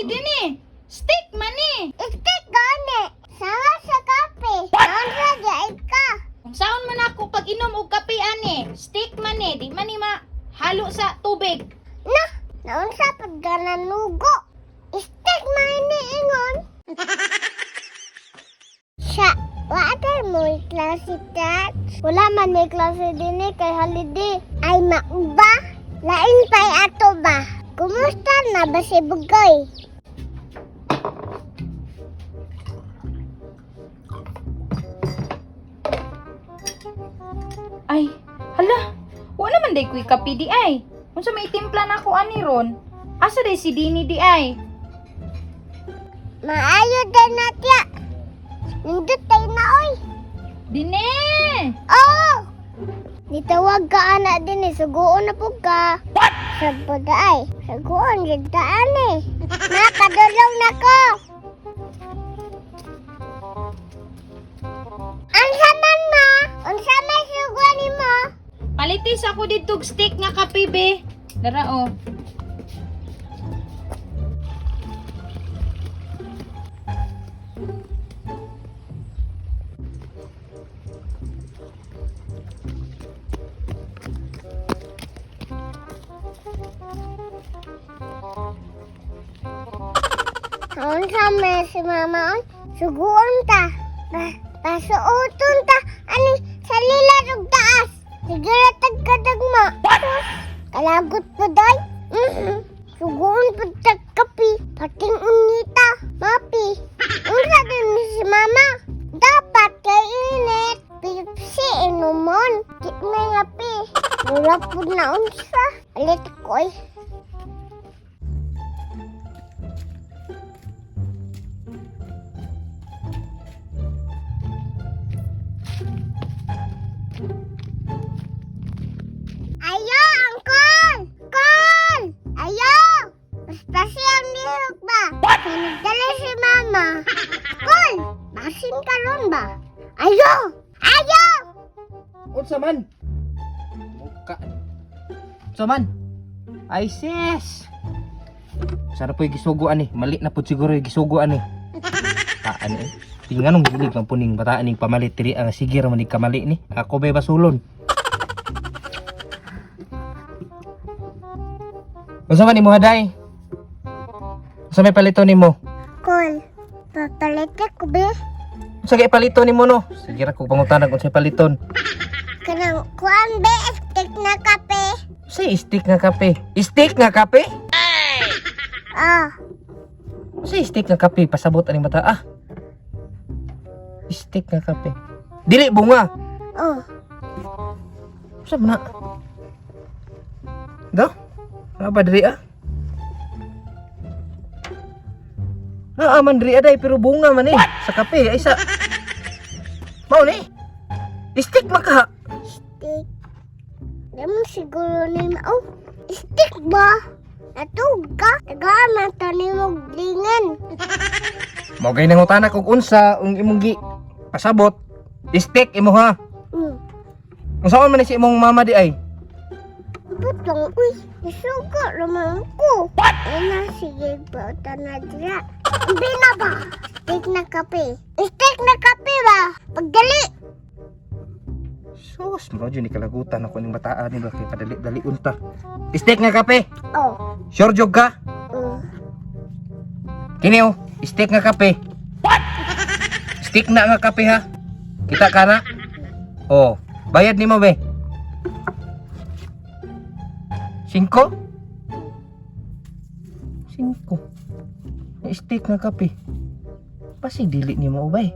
din eh. Stick man eh. Stick gani. Sama sa kape. Naon sa diay ka? Kung saan man ako pag inom og kape ani, stick man eh. Di man ni halo sa tubig. Na, naon sa pagkananugo. Stick man ni ingon. Siya, water mo klase tat. Wala man ni klase din eh kay holiday. Ay mauba. Lain pa'y ato ba? Kumusta na ba si Bugoy? Ay, hala. Wala man day ko'y kape di ay. Kung sa may timpla na ako ani ron. Asa day si Dini di ay? Maayo din natya. Nindot tayo na oy. Dine! Oh! Nitawag ka anak din eh. Suguon na po ka. What? Sagpo da ay. Suguon yun daan eh. Nakadulong na ko. Ansa man ma? Unsa may suguan ni mo? Palitis ako dito og stick nga kape be. Dara oh. Unsa may si mama oy? Suguon ta. Pasuoton ta. Ani sa lila ug taas. Siguro tagkadagma. Kalagot po doy. Suguon po tagkapi. Pating unita. Mapi. Unsa din ni si mama? Dapat kay init. Pipsi inumon. Di may ngapi. Wala po na unsa. Alit ko eh. Ayo, Angkol! Kol! Ayo! Basta siyang nihok ba? Pinagdala si Mama. Kol! Basin ka ron ba? Ayo! Ayo! Unsa man? Muka. Unsa man? Ay sis. Sana po yung gisuguan eh. Mali na po siguro yung gisuguan eh. Taan eh. Tinganong gilig lang po ning bataan ning pamalit. Tiri ang sige raman ning kamali ni. Ako ba basulon? Unsa man imo haday? Unsa may palito nimo? Kol, papalit ko be. Unsa kay palito nimo no? Sige ra ko pangutanan kung sa paliton. Kanang kuan be, stick na kape. Say stick nga kape. Stick nga kape? Oh, Say stick nga kape pasabot aning mata ah. Stick nga kape. Dili bunga. oh. Unsa man na? Do? Apa diri ah? Man diri aday pero bunga man eh. Sa kape ay sa. Mao ni. Stick maka. Stick. Naman siguro ni ma. Oh, stick ba? Natug ka? Tagaan na tani mo lingan. Mao gay nangutana kog unsa ang imong gi pasabot. Stick imo ha. Unsaon man ni si imong mama di ay? Butong, uy, isuga naman ko. Ina, sige ba, na dira. Hindi na ba? Stick na kape. Stick na kape ba? Pagdali. Sus, mao jud ni kalagutan ako ning bataan ni ba kay padali-dali unta. Stick nga kape. Oh. Sure jog ka? Mm. Kini oh, stick nga kape. What? Stick na nga kape ha. Kita ka na? Oh, bayad nimo be. 5? 5. Stick nga kape. Pasi dili nimo ubay.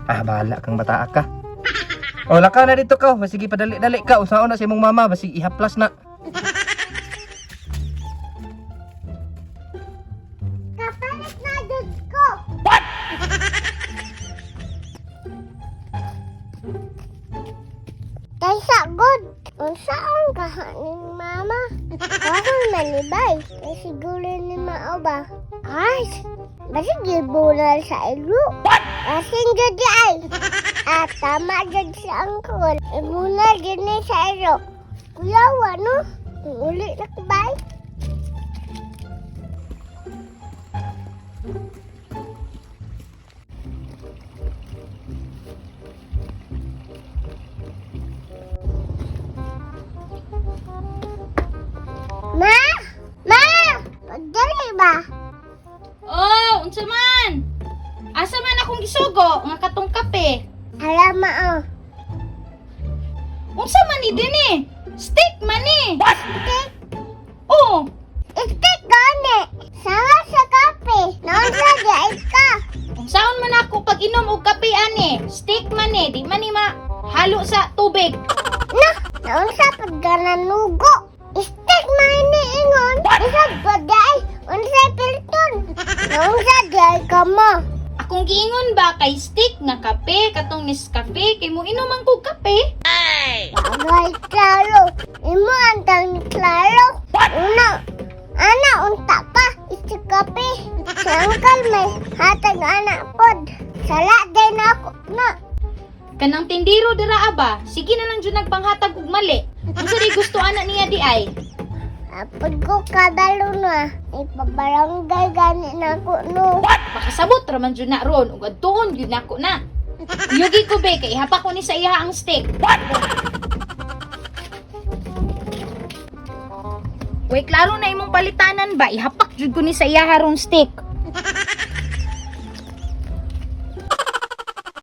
Ah, bahala kang bata ka. O, laka na dito ka. Basigi padali-dali ka. Usaon na si mong mama. Basig ihaplas na. Kapalit na dun ko. Kaysa good. Unsa ang kahaning mama? Kahon manibay. Ay siguro ni mao ba? Ay, basi gibulal sa ilo. Asing gadi ay. At tama dyan si Angkol. Ibunal dyan ni sa ilo. Kuya, ano? Uli na kubay. Ma! Ma! Pagdali ba? Oh, unsa man? Asa man akong gisugo nga katong kape? Alam mo, oh. Unsa man ni dinhi? Steak man ni. Steak? Oh, Steak gani. Sama sa kape. Naunsa dyan ka. unsaon man ako pag inom og kape ani? Steak man ni, di man ni halo sa tubig. Na! Naunsa pag gananugo. Steak man ni ingon. Isag ba day? Unsay pilton. Naunsa dyan ka mo. Akong giingon ba kay steak nga kape katong Nescafe kay mo inom ang kog kape? Bagay klaro. Imo antang ni klaro. Una. Ana unta pa. Isi kape. Si Uncle may hatag anak pod. Sala din ako na. Kanang tindiro dira aba, sige na lang jud nagpanghatag og mali. Unsa di gusto anak niya di ay? Apod ko kadalo na. Ipabarangay gani na ako no. Makasabot raman jud na ron ug adtuon gyud nako na. Yugi ko be kay ihapak ko ni sa iya ang steak. Way klaro na imong palitanan ba? Ihapak jud ko ni sa iya harong steak.